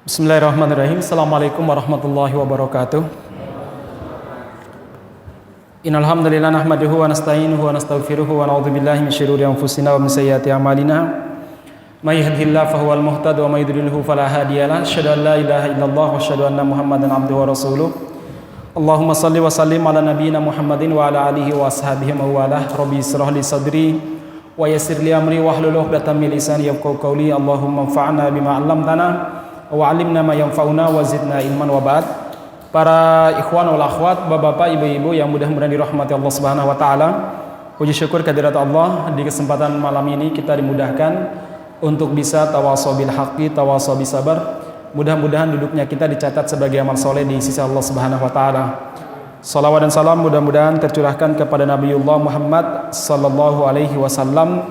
Bismillahirrahmanirrahim. Assalamualaikum warahmatullahi wabarakatuh. Innal hamdalillah nahmaduhu wa nasta'inuhu wa nastaghfiruhu wa na'udzu billahi min syururi anfusina wa min sayyiati a'malina. May yahdihillahu fahuwal muhtadi wa may yudlilhu fala hadiyalah. Asyhadu an la ilaha illallah wa asyhadu anna Muhammadan abduhu wa rasuluh. Allahumma shalli wa sallim ala nabiyyina Muhammadin wa ala alihi wa ashabihi wa walah. Rabbi israh li sadri wa yassir li amri wahlul 'uqdatam min lisani yafqahu qawli. Allahumma anfa'na bima 'allamtana wa 'allimna ma yanfa'una wa zidna ilman wa ba'd. Para ikhwan wal akhwat, bapak-bapak, ibu-ibu yang mudah-mudahan dirahmati Allah Subhanahu wa taala. Puji syukur kehadirat Allah, di kesempatan malam ini kita dimudahkan untuk bisa tawasau bil haqqi, tawasau bis sabar. Mudah-mudahan duduknya kita dicatat sebagai amal soleh di sisi Allah Subhanahu wa taala. Salawat dan salam mudah-mudahan tercurahkan kepada Nabiullah Muhammad sallallahu alaihi wasallam,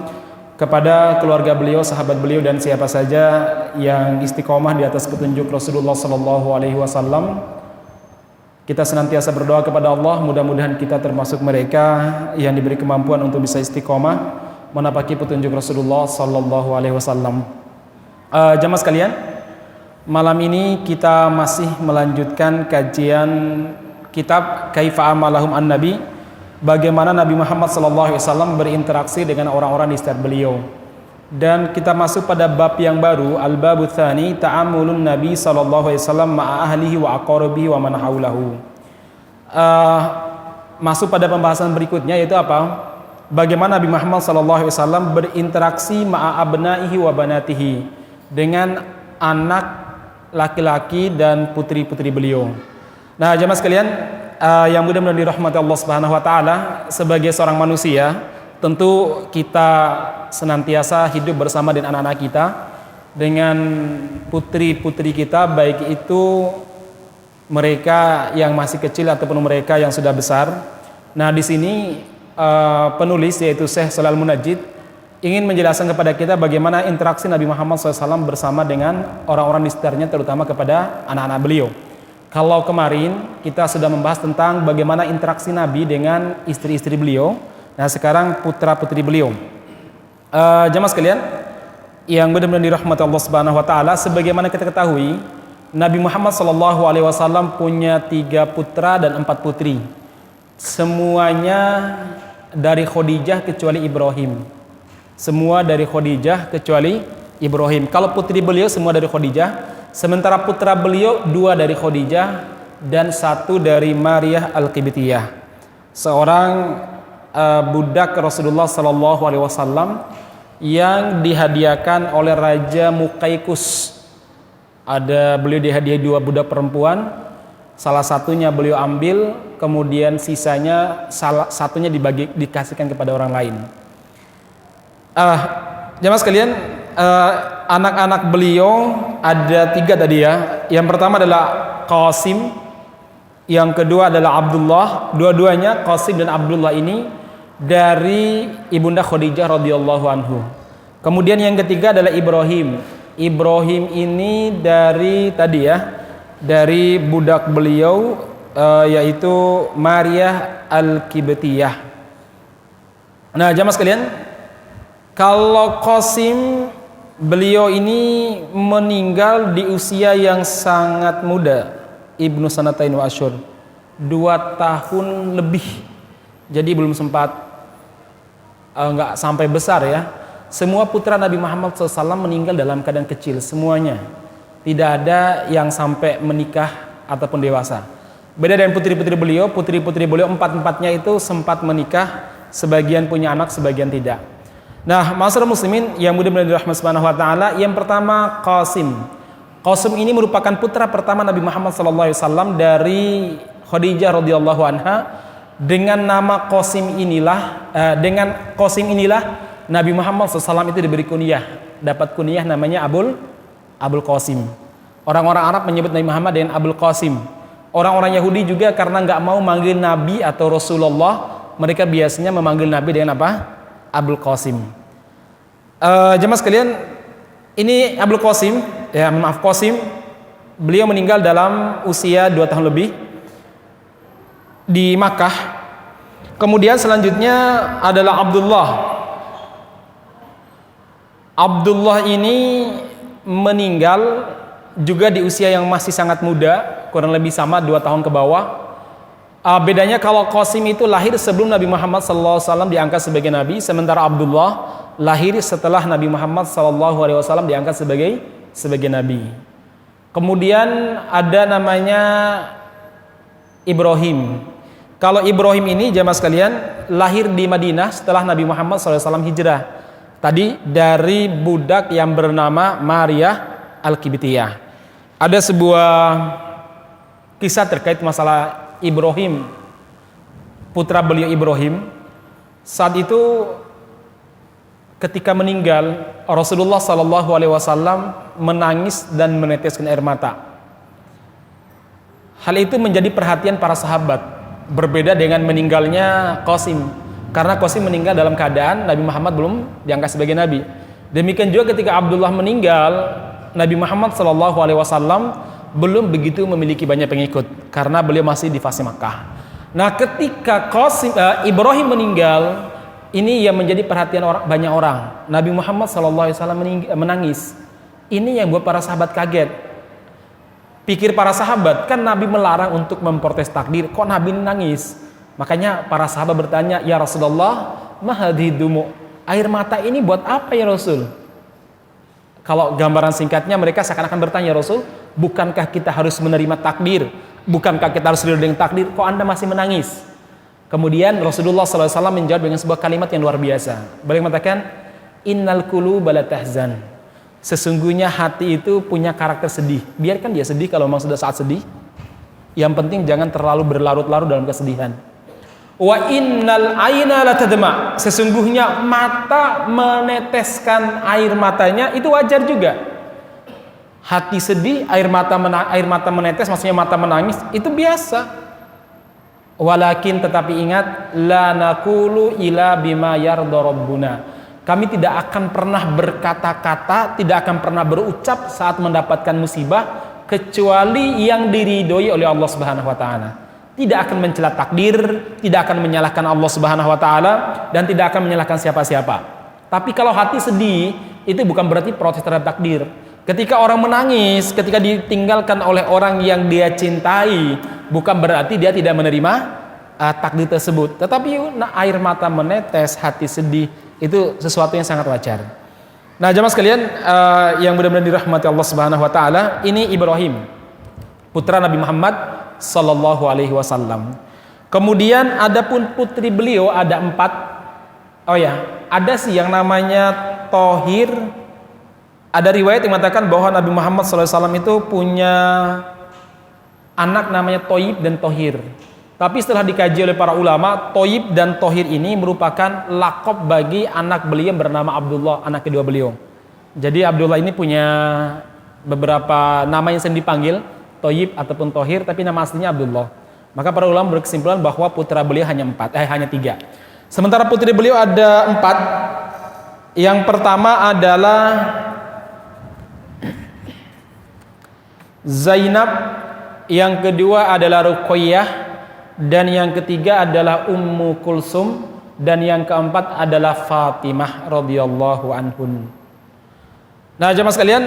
kepada keluarga beliau, sahabat beliau, dan siapa saja yang istiqomah di atas petunjuk Rasulullah sallallahu alaihi wasallam. Kita senantiasa berdoa kepada Allah, mudah-mudahan kita termasuk mereka yang diberi kemampuan untuk bisa istiqomah menapaki petunjuk Rasulullah sallallahu alaihi wasallam. Jamaah sekalian, malam ini kita masih melanjutkan kajian kitab Kaifa Amalahum An-Nabi, bagaimana Nabi Muhammad SAW berinteraksi dengan orang-orang di sekitar beliau. Dan kita masuk pada bab yang baru, Al-Babu Tsani, Ta'amulun Nabi SAW ma'a ahlihi wa aqarabihi wa man haulahu. Masuk pada pembahasan berikutnya, yaitu apa? Bagaimana Nabi Muhammad SAW berinteraksi ma'a abnaihi wa banatihi, dengan anak laki-laki dan putri-putri beliau. Nah, jemaah sekalian, yang mudah-mudahan dirahmati Allah Subhanahu wa taala, sebagai seorang manusia, tentu kita senantiasa hidup bersama dengan anak-anak kita, dengan putri-putri kita, baik itu mereka yang masih kecil ataupun mereka yang sudah besar. Nah, di sini penulis, yaitu Syekh Shalal Munajjid, ingin menjelaskan kepada kita bagaimana interaksi Nabi Muhammad SAW bersama dengan orang-orang di sekitarnya, terutama kepada anak-anak beliau. Kalau kemarin kita sudah membahas tentang bagaimana interaksi Nabi dengan istri-istri beliau, nah sekarang putra-putri beliau. Jamaah sekalian yang benar-benar dirahmati Allah Subhanahu wa taala, sebagaimana kita ketahui, Nabi Muhammad SAW punya 3 putra dan 4 putri. Semuanya dari Khadijah kecuali Ibrahim. Semua dari Khadijah kecuali Ibrahim. Kalau putri beliau semua dari Khadijah, sementara putra beliau 2 dari Khadijah dan 1 dari Maryah Al-Qibtiyah, seorang budak Rasulullah sallallahu alaihi wasallam yang dihadiahkan oleh Raja Muqayqus. Beliau dihadiahi 2 budak perempuan, salah satunya beliau ambil, kemudian sisanya satunya dikasihkan kepada orang lain. Jamaah sekalian, anak-anak beliau ada 3 tadi ya. Yang pertama adalah Qasim, yang kedua adalah Abdullah. Dua-duanya, Qasim dan Abdullah, ini dari ibunda Khadijah radhiyallahu anhu. Kemudian yang ketiga adalah Ibrahim. Ibrahim ini dari tadi ya, dari budak beliau, yaitu Maryah Al-Qibtiyah. Nah, jamaah sekalian, kalau Qasim, beliau ini meninggal di usia yang sangat muda, Ibnu Sanatain wa Asyur, 2 tahun lebih. Jadi belum sempat, nggak sampai besar ya. Semua putra Nabi Muhammad SAW meninggal dalam keadaan kecil, semuanya. Tidak ada yang sampai menikah ataupun dewasa. Beda dengan putri-putri beliau, putri-putri beliau 4-empatnya itu sempat menikah, sebagian punya anak, sebagian tidak. Nah, ma'asyiral muslimin yang mudah-mudahan dirahmati Subhanahu wa taala, yang pertama Qasim. Qasim ini merupakan putra pertama Nabi Muhammad SAW dari Khadijah radhiyallahu anha. Dengan nama Qasim inilah, Nabi Muhammad SAW itu diberi kunyah, dapat kunyah namanya Abul Qasim. Orang-orang Arab menyebut Nabi Muhammad dengan Abul Qasim. Orang-orang Yahudi juga karena nggak mau manggil Nabi atau Rasulullah, mereka biasanya memanggil Nabi dengan apa? Abul Qasim. Jemaah sekalian, ini Abul Qasim, Qasim, beliau meninggal dalam usia 2 tahun lebih di Makkah. Kemudian selanjutnya adalah Abdullah. Abdullah ini meninggal juga di usia yang masih sangat muda, kurang lebih sama 2 tahun ke bawah. Bedanya kalau Qasim itu lahir sebelum Nabi Muhammad SAW diangkat sebagai Nabi, sementara Abdullah lahir setelah Nabi Muhammad SAW diangkat sebagai Nabi. Kemudian ada namanya Ibrahim. Kalau Ibrahim ini jamaah sekalian lahir di Madinah setelah Nabi Muhammad SAW hijrah. Tadi dari budak yang bernama Maria Al-Kibtiyah. Ada sebuah kisah terkait masalah Ibrahim, putra beliau Ibrahim. Saat itu ketika meninggal, Rasulullah SAW menangis dan meneteskan air mata. Hal itu menjadi perhatian para sahabat. Berbeda dengan meninggalnya Qasim, karena Qasim meninggal dalam keadaan Nabi Muhammad belum diangkat sebagai Nabi. Demikian juga ketika Abdullah meninggal, Nabi Muhammad SAW belum begitu memiliki banyak pengikut karena beliau masih di fase Makkah. Nah, ketika Ibrahim meninggal, ini yang menjadi perhatian banyak orang. Nabi Muhammad SAW menangis. Ini yang buat para sahabat kaget. Pikir para sahabat, kan Nabi melarang untuk memprotes takdir, kok Nabi nangis? Makanya para sahabat bertanya, ya Rasulullah, mahadidumu, air mata ini buat apa ya Rasul? Kalau gambaran singkatnya mereka seakan-akan bertanya, Rasul, bukankah kita harus menerima takdir? Bukankah kita harus ridho dengan takdir? Kok Anda masih menangis? Kemudian Rasulullah SAW menjawab dengan sebuah kalimat yang luar biasa. Beliau mengatakan, innal quluba la tahzan. Sesungguhnya hati itu punya karakter sedih. Biarkan dia sedih kalau memang sudah saat sedih. Yang penting jangan terlalu berlarut-larut dalam kesedihan. Wa innal aina la tadma. Sesungguhnya mata meneteskan air matanya itu wajar juga. Hati sedih, air mata menetes, maksudnya mata menangis, itu biasa. Walakin tetapi ingat, la naqulu ila bima yarda rabbuna. Kami tidak akan pernah berkata-kata, tidak akan pernah berucap saat mendapatkan musibah kecuali yang diridhoi oleh Allah Subhanahu wa taala. Tidak akan mencela takdir, tidak akan menyalahkan Allah Subhanahu wa taala, dan tidak akan menyalahkan siapa-siapa. Tapi kalau hati sedih, itu bukan berarti protes terhadap takdir. Ketika orang menangis, ketika ditinggalkan oleh orang yang dia cintai, bukan berarti dia tidak menerima takdir tersebut. Tetapi air mata menetes, hati sedih, itu sesuatu yang sangat wajar. Nah, jemaah sekalian yang benar-benar dirahmati Allah Subhanahu wa taala, ini Ibrahim, putra Nabi Muhammad sallallahu alaihi wasallam. Kemudian adapun putri beliau ada 4. Oh ya, ada sih yang namanya Thohir. Ada riwayat yang mengatakan bahwa Nabi Muhammad SAW itu punya anak namanya Thayyib dan Thohir. Tapi setelah dikaji oleh para ulama, Thayyib dan Thohir ini merupakan lakop bagi anak beliau yang bernama Abdullah, anak kedua beliau. Jadi Abdullah ini punya beberapa nama yang sering dipanggil, Thayyib ataupun Thohir, tapi nama aslinya Abdullah. Maka para ulama berkesimpulan bahwa putra beliau hanya 3. Sementara putri beliau ada 4. Yang pertama adalah Zainab, yang kedua adalah Ruqayyah, dan yang ketiga adalah Ummu Kulsum, dan yang keempat adalah Fatimah radhiyallahu anhun. Nah, jemaah sekalian,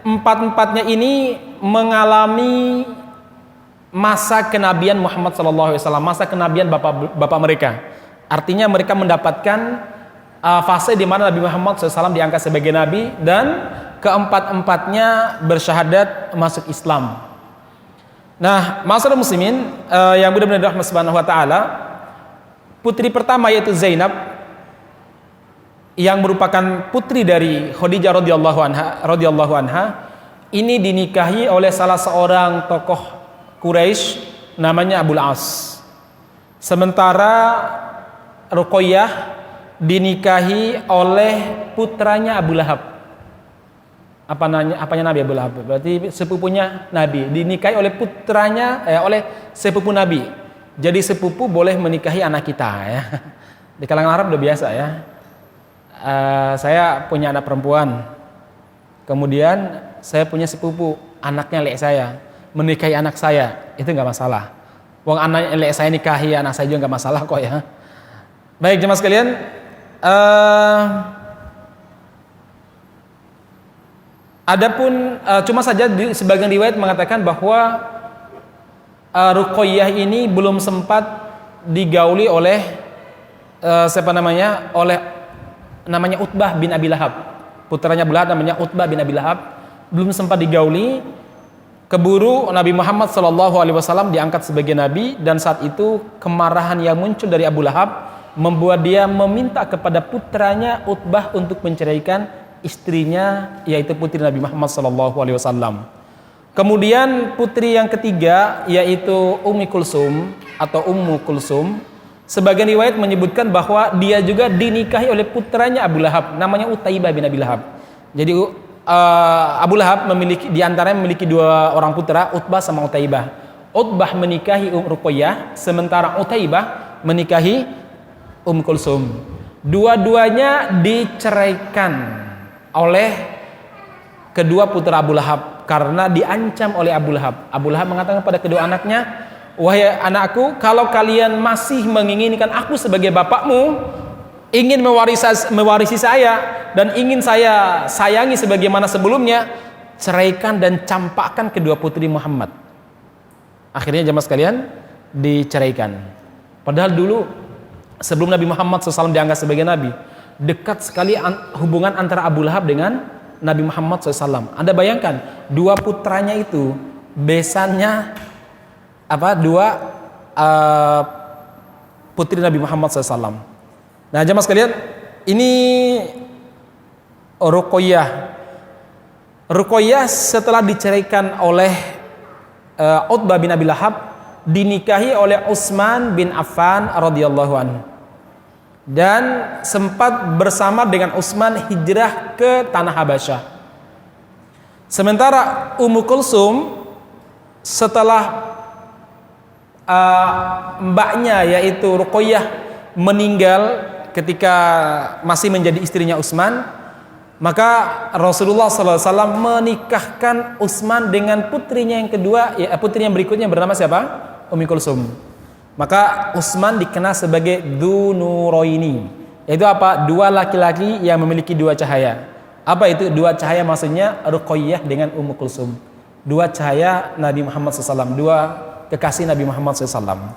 4-4-nya ini mengalami masa kenabian Muhammad SAW, masa kenabian bapak mereka. Artinya mereka mendapatkan fase di mana Nabi Muhammad SAW diangkat sebagai nabi, dan keempat-empatnya bersyahadat masuk Islam. Nah, ma'asyiral muslimin yang benar-benar dirahmati Subhanahu wa taala, putri pertama yaitu Zainab, yang merupakan putri dari Khadijah radhiyallahu anha, ini dinikahi oleh salah seorang tokoh Quraisy namanya Abul As. Sementara Ruqayyah dinikahi oleh putranya Abu Lahab. Apanya Nabi Abu Lahab? Berarti sepupunya Nabi, dinikahi oleh putranya, oleh sepupu Nabi. Jadi sepupu boleh menikahi anak kita ya. Di kalangan Arab udah biasa ya. Saya punya anak perempuan, kemudian saya punya sepupu, anaknya lek saya, menikahi anak saya, itu nggak masalah. Wong anak lek saya nikahi anak saya juga nggak masalah kok ya. Baik jemaah sekalian, Adapun cuma saja di sebagian riwayat mengatakan bahwa Ruqayyah ini belum sempat digauli oleh namanya Utbah bin Abi Lahab. Putranya Abu Lahab namanya Utbah bin Abi Lahab, belum sempat digauli. Keburu Nabi Muhammad SAW diangkat sebagai nabi, dan saat itu kemarahan yang muncul dari Abu Lahab membuat dia meminta kepada putranya Utbah untuk menceraikan istrinya, yaitu putri Nabi Muhammad SAW. Kemudian putri yang ketiga yaitu Ummu Kulsum. Sebagian riwayat menyebutkan bahwa dia juga dinikahi oleh putranya Abu Lahab, namanya Utaibah bin Abi Lahab. Jadi Abu Lahab memiliki dua orang putra, Utbah sama Utaibah. Utbah menikahi Ruqayyah, sementara Utaibah menikahi Kulsum. Dua-duanya diceraikan oleh kedua putra Abu Lahab karena diancam oleh Abu Lahab. Abu Lahab mengatakan kepada kedua anaknya, "Wahai anakku, kalau kalian masih menginginkan aku sebagai bapakmu, ingin mewarisi saya dan ingin saya sayangi sebagaimana sebelumnya, ceraikan dan campakkan kedua putri Muhammad." Akhirnya jemaah sekalian diceraikan. Padahal dulu sebelum Nabi Muhammad SAW diangkat sebagai nabi, dekat sekali hubungan antara Abu Lahab dengan Nabi Muhammad SAW. Anda bayangkan, dua putranya itu besannya putri Nabi Muhammad SAW. Nah jemaah sekalian, ini Ruqayyah setelah diceraikan oleh Utbah bin Abi Lahab, dinikahi oleh Utsman bin Affan radhiyallahu anhu, dan sempat bersama dengan Utsman hijrah ke tanah Habasyah. Sementara Ummu Kulsum setelah mbaknya yaitu Ruqayyah meninggal ketika masih menjadi istrinya Utsman, maka Rasulullah SAW menikahkan Utsman dengan putrinya yang kedua, putrinya yang berikutnya bernama siapa? Ummu Kulsum. Maka Utsman dikenal sebagai Dzunuraini, yaitu apa? Dua laki-laki yang memiliki dua cahaya. Apa itu dua cahaya? Maksudnya Ruqayyah dengan Ummu Kulsum, dua cahaya Nabi Muhammad SAW, dua kekasih Nabi Muhammad SAW.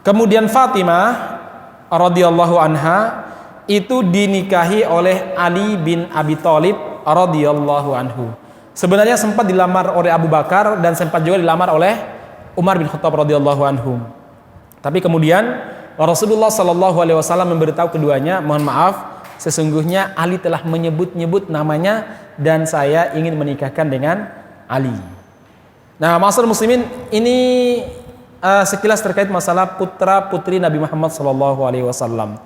Kemudian Fatimah radhiyallahu anha itu dinikahi oleh Ali bin Abi Thalib radhiyallahu anhu. Sebenarnya sempat dilamar oleh Abu Bakar dan sempat juga dilamar oleh Umar bin Khattab radhiyallahu anhu. Tapi kemudian Rasulullah SAW memberitahu keduanya, "Mohon maaf, sesungguhnya Ali telah menyebut-nyebut namanya dan saya ingin menikahkan dengan Ali." Nah, ma'asyiral muslimin, ini sekilas terkait masalah putra-putri Nabi Muhammad SAW.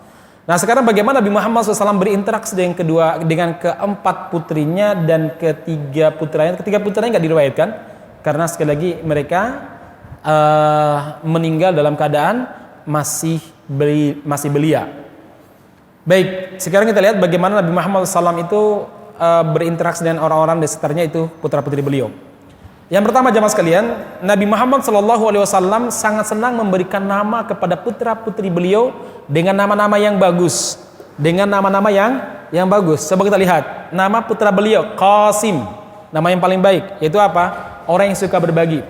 Nah, sekarang bagaimana Nabi Muhammad SAW berinteraksi dengan keempat putrinya dan ketiga putranya? Ketiga putranya nggak diriwayatkan karena sekali lagi mereka meninggal dalam keadaan masih belia. Baik, sekarang kita lihat bagaimana Nabi Muhammad SAW itu berinteraksi dengan orang-orang di sekitarnya, itu putra-putri beliau. Yang pertama jamaah sekalian, Nabi Muhammad SAW sangat senang memberikan nama kepada putra-putri beliau dengan nama-nama yang bagus, yang bagus. Coba kita lihat nama putra beliau, Qasim, nama yang paling baik, yaitu apa? Orang yang suka berbagi,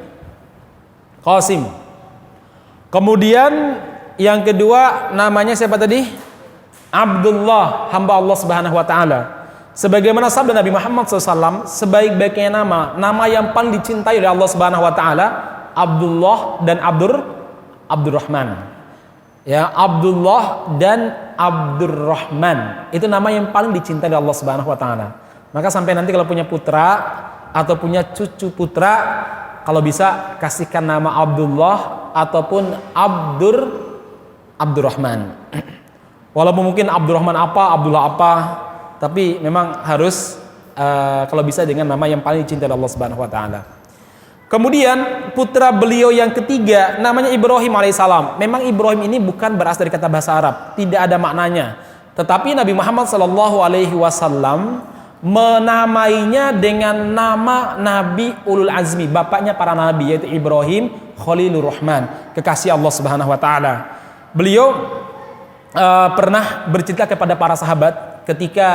Qasim. Kemudian yang kedua namanya siapa tadi? Abdullah, hamba Allah Subhanahu wa taala. Sebagaimana sabda Nabi Muhammad SAW, sebaik-baiknya nama yang paling dicintai oleh Allah Subhanahu wa taala, Abdullah dan Abdurrahman. Ya, Abdullah dan Abdurrahman. Itu nama yang paling dicintai oleh Allah Subhanahu wa taala. Maka sampai nanti kalau punya putra atau punya cucu putra, kalau bisa kasihkan nama Abdullah ataupun Abdurrahman. Walaupun mungkin Abdurrahman apa, Abdullah apa, tapi memang harus kalau bisa dengan nama yang paling dicintai oleh Allah Subhanahu wa taala. Kemudian putra beliau yang ketiga namanya Ibrahim alaihissalam. Memang Ibrahim ini bukan berasal dari kata bahasa Arab, tidak ada maknanya. Tetapi Nabi Muhammad SAW menamainya dengan nama Nabi Ulul Azmi, bapaknya para nabi, yaitu Ibrahim Khalilur Rahman, kekasih Allah Subhanahu wa taala. Beliau pernah bercerita kepada para sahabat ketika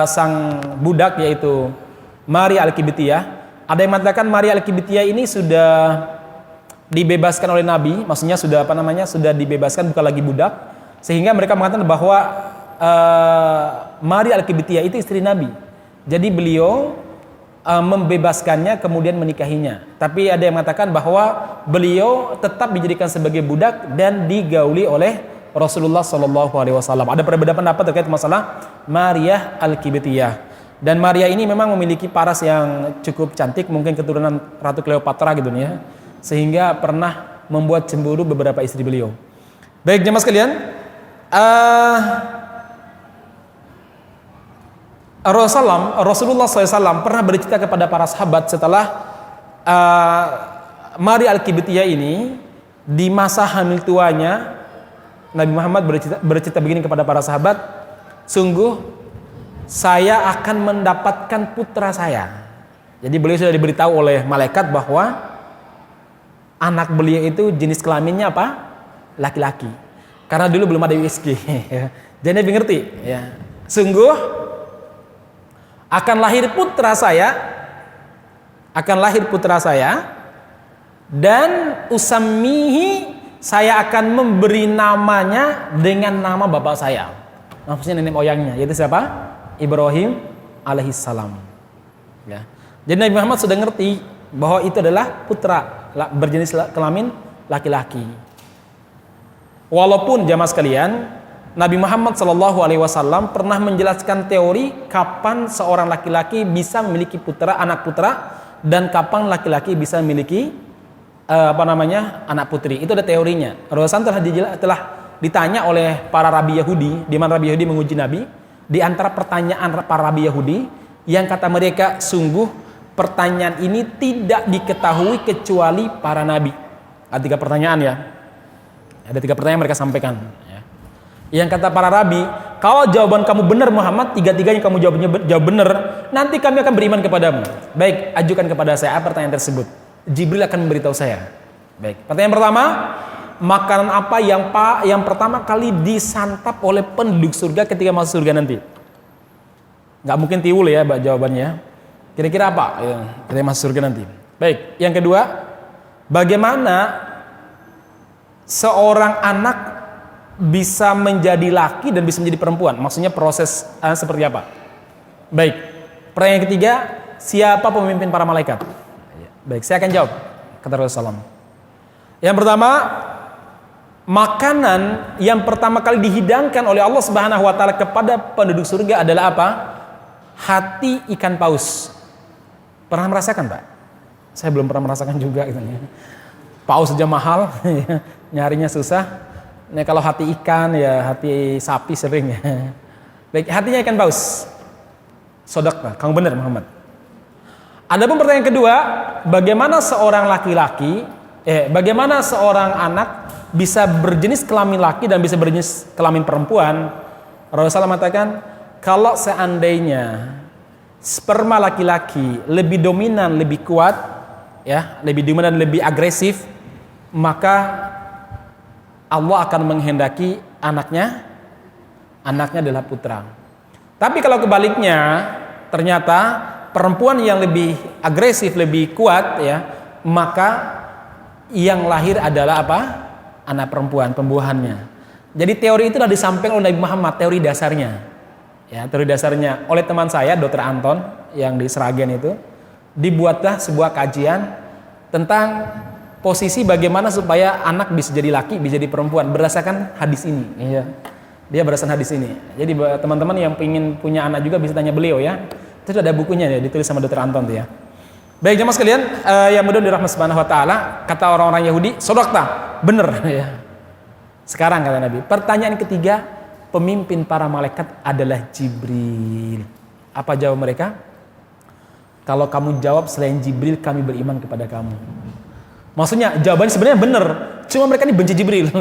sang budak yaitu Maria Al-Qibtiyah. Ada yang mengatakan Maria Al-Qibtiyah ini sudah dibebaskan oleh Nabi, maksudnya sudah sudah dibebaskan, bukan lagi budak, sehingga mereka mengatakan bahwa Maria Al-Qibtiyah itu istri Nabi. Jadi beliau membebaskannya kemudian menikahinya. Tapi ada yang mengatakan bahwa beliau tetap dijadikan sebagai budak dan digauli oleh Rasulullah SAW. Ada perbedaan pendapat terkait masalah Maria Al-Qibtiyah. Dan Maria ini memang memiliki paras yang cukup cantik, mungkin keturunan Ratu Cleopatra gitu nih ya, sehingga pernah membuat cemburu beberapa istri beliau. Baik jemaah sekalian, Rasulullah SAW pernah bercerita kepada para sahabat setelah Maria Al-Qibtiyah ini di masa hamil tuanya, Nabi Muhammad bercerita begini kepada para sahabat, sungguh saya akan mendapatkan putra saya. Jadi beliau sudah diberitahu oleh malaikat bahwa anak beliau itu jenis kelaminnya apa? Laki-laki. Karena dulu belum ada USG. Jadi Nabi ngerti. Ya. Sungguh akan lahir putra saya, dan usammihi, saya akan memberi namanya dengan nama bapak saya. Maksudnya nenek moyangnya, yaitu siapa? Ibrahim alaihissalam. Ya. Jadi Nabi Muhammad sudah ngerti bahwa itu adalah putra berjenis kelamin laki-laki. Walaupun jamaah sekalian, Nabi Muhammad SAW pernah menjelaskan teori kapan seorang laki-laki bisa memiliki anak putra, dan kapan laki-laki bisa memiliki anak putri. Itu ada teorinya. Rasulullah telah ditanya oleh para rabi Yahudi, di mana rabi Yahudi menguji Nabi. Di antara pertanyaan para rabi Yahudi yang kata mereka, sungguh pertanyaan ini tidak diketahui kecuali para nabi. Ada 3 pertanyaan ya. Ada 3 pertanyaan mereka sampaikan. Ya. Yang kata para rabi, kalau jawaban kamu benar Muhammad, 3-tiganya kamu jawab benar, nanti kami akan beriman kepadamu. Baik, ajukan kepada saya pertanyaan tersebut. Jibril akan memberitahu saya. Baik, pertanyaan pertama, makanan apa yang pertama kali disantap oleh penduduk surga ketika masuk surga nanti? Nggak mungkin tiwul ya jawabannya. Kira-kira apa ketika masuk surga nanti? Baik, yang kedua, bagaimana seorang anak bisa menjadi laki dan bisa menjadi perempuan? Maksudnya proses seperti apa? Baik, pertanyaan yang ketiga, siapa pemimpin para malaikat? Baik, saya akan jawab, kata Rasulullah SAW. Yang pertama, makanan yang pertama kali dihidangkan oleh Allah Subhanahu wa taala kepada penduduk surga adalah apa? Hati ikan paus. Pernah merasakan, Pak? Saya belum pernah merasakan juga gitu ya. Paus saja mahal, nyarinya susah. Nah, kalau hati ikan ya hati sapi sering ya. Baik, hatinya ikan paus. Sodaq, Pak. Kamu benar, Muhammad. Adapun pertanyaan kedua, bagaimana seorang anak bisa berjenis kelamin laki dan bisa berjenis kelamin perempuan? Rasulullah mengatakan, kalau seandainya sperma laki-laki lebih dominan, lebih kuat, ya, lebih dominan, lebih agresif, maka Allah akan menghendaki anaknya adalah putra. Tapi kalau kebaliknya, ternyata perempuan yang lebih agresif, lebih kuat, ya, maka yang lahir adalah apa? Anak perempuan, pembuahannya. Jadi teori itu sudah disampaikan oleh Nabi Muhammad, teori dasarnya. Ya, teori dasarnya oleh teman saya, Dr. Anton, yang di Sragen itu, dibuatlah sebuah kajian tentang posisi bagaimana supaya anak bisa jadi laki, bisa jadi perempuan berdasarkan hadis ini. Iya. Dia berdasarkan hadis ini. Jadi teman-teman yang ingin punya anak juga bisa tanya beliau ya. Itu ada bukunya ya, ditulis sama Dr. Anton tuh ya. Baik jemaah sekalian, yang mudah dirahmati Subhanahu wa taala, kata orang-orang Yahudi, sodakta, bener ya. Sekarang kata Nabi, pertanyaan ketiga, pemimpin para malaikat adalah Jibril. Apa jawab mereka? Kalau kamu jawab selain Jibril, kami beriman kepada kamu. Maksudnya jawabannya sebenarnya benar, cuma mereka ini benci Jibril.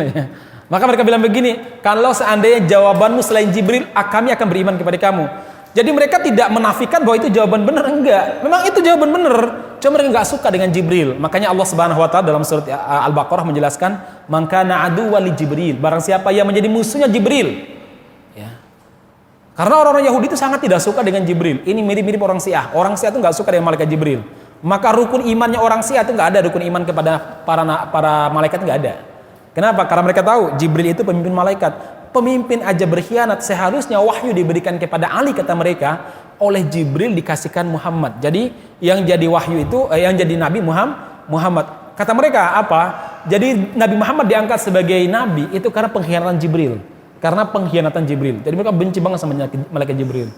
Maka mereka bilang begini, kalau seandainya jawabanmu selain Jibril, kami akan beriman kepada kamu. Jadi mereka tidak menafikan bahwa itu jawaban benar, enggak. Memang itu jawaban benar, cuma mereka enggak suka dengan Jibril. Makanya Allah Subhanahu wa taala dalam surat Al-Baqarah menjelaskan, "Man kana aduwwan li Jibril." Barang siapa yang menjadi musuhnya Jibril. Ya. Karena orang-orang Yahudi itu sangat tidak suka dengan Jibril. Ini mirip-mirip orang Syiah. Orang Syiah itu nggak suka dengan malaikat Jibril. Maka rukun imannya orang Syiah itu nggak ada rukun iman kepada para malaikat, nggak ada. Kenapa? Karena mereka tahu Jibril itu pemimpin malaikat. Pemimpin aja berkhianat, seharusnya wahyu diberikan kepada Ali, kata mereka. Oleh Jibril dikasihkan Muhammad. Jadi yang jadi wahyu itu, yang jadi Nabi Muhammad. Kata mereka apa? Jadi Nabi Muhammad diangkat sebagai Nabi itu karena pengkhianatan Jibril. Karena pengkhianatan Jibril. Jadi mereka benci banget sama malaikat Jibril.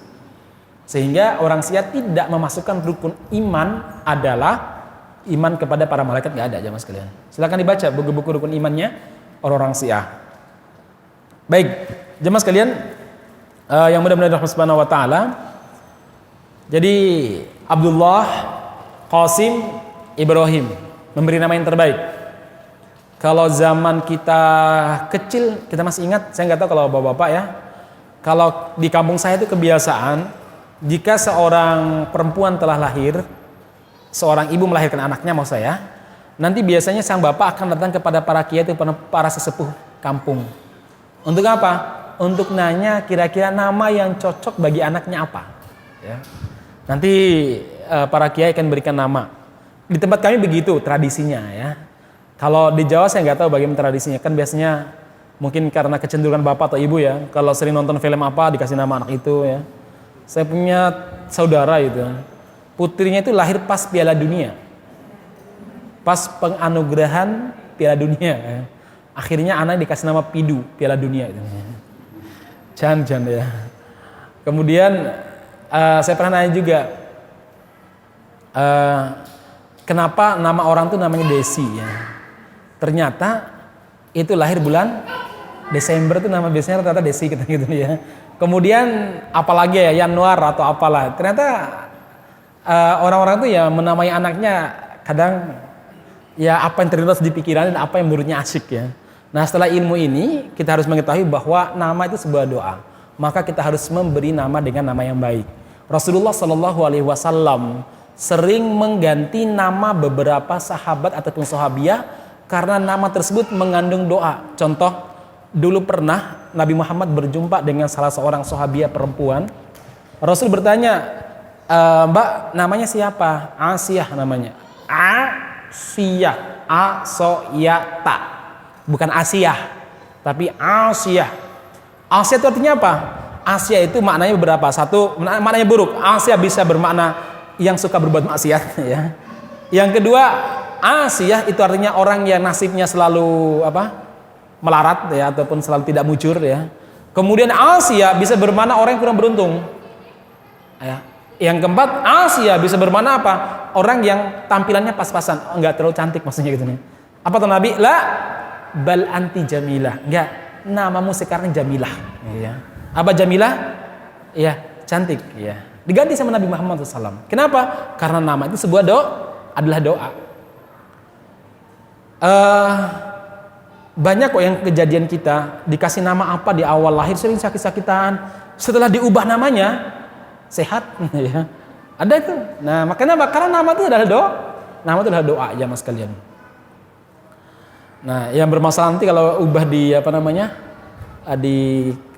Sehingga orang Syiah tidak memasukkan rukun iman adalah iman kepada para malaikat, nggak ada jamaah sekalian. Silakan dibaca buku-buku rukun imannya orang-orang Syiah. Baik, jamaah sekalian yang mudah-mudahan Allah Subhanahu wa taala. Jadi Abdullah, Qasim, Ibrahim memberi nama yang terbaik. Kalau zaman kita kecil, kita masih ingat, saya nggak tahu kalau bapak-bapak ya. Kalau di kampung saya itu kebiasaan, jika seorang perempuan telah lahir, seorang ibu melahirkan anaknya, mau saya, nanti biasanya sang bapak akan datang kepada para kiai itu, para sesepuh kampung. Untuk apa? Untuk nanya kira-kira nama yang cocok bagi anaknya apa. Ya. Nanti para kiai akan berikan nama. Di tempat kami begitu tradisinya ya. Kalau di Jawa saya nggak tahu bagaimana tradisinya. Kan biasanya mungkin karena kecenderungan bapak atau ibu ya. Kalau sering nonton film apa dikasih nama anak itu ya. Saya punya saudara itu. Putrinya itu lahir pas Piala Dunia. Pas penganugerahan Piala Dunia ya. Akhirnya anak dikasih nama Pidu, Piala Dunia itu. Jan ya. Kemudian saya pernah nanya juga. Kenapa nama orang tuh namanya Desi ya. Ternyata itu lahir bulan Desember itu nama biasanya ternyata Desi gitu ya. Kemudian apalagi ya Januar atau apalah. Ternyata orang-orang itu ya menamai anaknya kadang ya apa yang terlintas di pikiran dan apa yang menurutnya asyik ya. Nah setelah ilmu ini kita harus mengetahui bahwa nama itu sebuah doa. Maka kita harus memberi nama dengan nama yang baik. Rasulullah Shallallahu Alaihi Wasallam sering mengganti nama beberapa sahabat ataupun sahabiah karena nama tersebut mengandung doa. Contoh, dulu pernah Nabi Muhammad berjumpa dengan salah seorang sahabiah perempuan. Rasul bertanya, Mbak namanya siapa? Asiyah namanya. Asiyah, Asoyata, bukan Asiyah, tapi Asiyah. Asiyah itu artinya apa? Asiyah itu maknanya beberapa. Satu, maknanya buruk. Asiyah bisa bermakna yang suka berbuat maksiat ya. Yang kedua, Asiyah itu artinya orang yang nasibnya selalu melarat ya ataupun selalu tidak mujur ya. Kemudian Asiyah bisa bermakna orang yang kurang beruntung. Ya. Yang keempat, Asiyah bisa bermakna apa? Orang yang tampilannya pas-pasan, enggak terlalu cantik maksudnya gitu nih. Apa tuh Nabi? La bal anti jamilah. Enggak, namamu sekarang Jamilah ya. Apa Jamilah? Ya, cantik ya. Diganti sama Nabi Muhammad SAW. Kenapa? Karena nama itu sebuah adalah doa. Banyak kok yang kejadian kita dikasih nama apa di awal lahir sering sakit-sakitan, setelah diubah namanya sehat ya. Ada itu. Nah, makanya karena nama itu adalah doa. Nama itu adalah doa ya Mas kalian. Nah, yang bermasalah nanti kalau ubah di di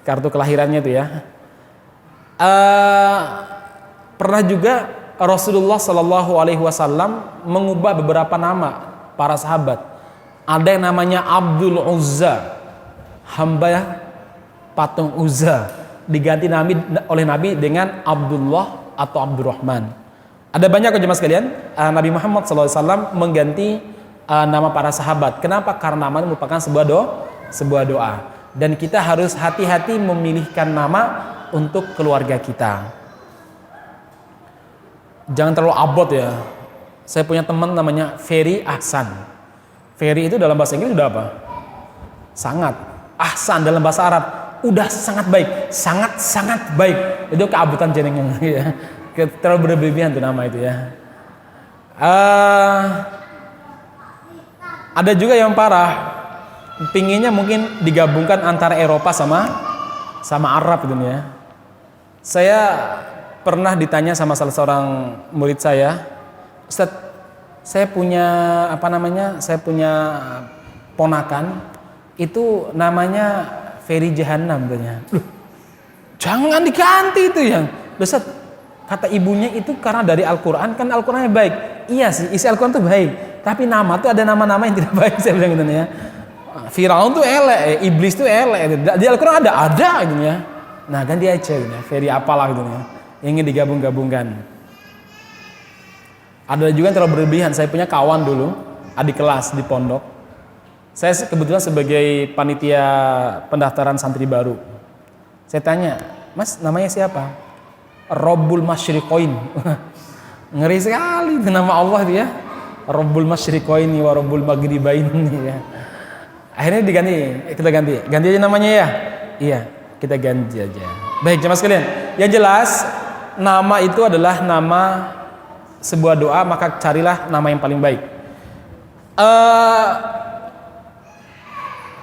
kartu kelahirannya itu ya. Pernah juga Rasulullah Shallallahu Alaihi Wasallam mengubah beberapa nama para sahabat. Ada yang namanya Abdul Uzza, hamba patung Uzza, diganti oleh Nabi dengan Abdullah atau Abdurrahman. Ada banyak jemaah sekalian, Nabi Muhammad SAW mengganti nama para sahabat. Kenapa? Karena nama itu merupakan sebuah doa. Dan kita harus hati-hati memilihkan nama untuk keluarga kita. Jangan terlalu abot ya. Saya punya teman namanya Ferry Ahsan. Ferry itu dalam bahasa Inggris udah apa? Sangat. Ahsan dalam bahasa Arab udah sangat baik, sangat baik. Itu keabutan jenengnya ya. Terlalu berlebihan tuh nama itu ya. Ada juga yang parah. Pinginnya mungkin digabungkan antara Eropa sama Arab gitu ya. Saya pernah ditanya sama salah seorang murid saya, Ustaz, saya punya saya punya ponakan itu namanya Ferry Jahannam katanya. Jangan diganti itu ya. Ustaz, kata ibunya itu karena dari Al-Quran, kan Al-Qurannya baik. Iya sih, isi Al-Quran tuh baik. Tapi nama tuh ada nama-nama yang tidak baik, saya bilang gitu ya. Firaun tuh elek, iblis tuh elek. Di Al-Quran ada gitu ya. Nah ganti aja gitu ya, Ferry apalah gitu ya. Ingin digabung-gabungkan. Ada juga yang terlalu berlebihan. Saya punya kawan dulu, adik kelas di pondok. Saya kebetulan sebagai panitia pendaftaran santri baru. Saya tanya, Mas namanya siapa? Rabbul Masyriqain. Ngeri sekali itu nama Allah itu ya. Rabbul Masyriqain wa Rabbul Maghribain ya. Akhirnya kita ganti aja namanya ya. Iya, kita ganti aja. Baik jemaah sekalian, yang jelas nama itu adalah nama sebuah doa, maka carilah nama yang paling baik.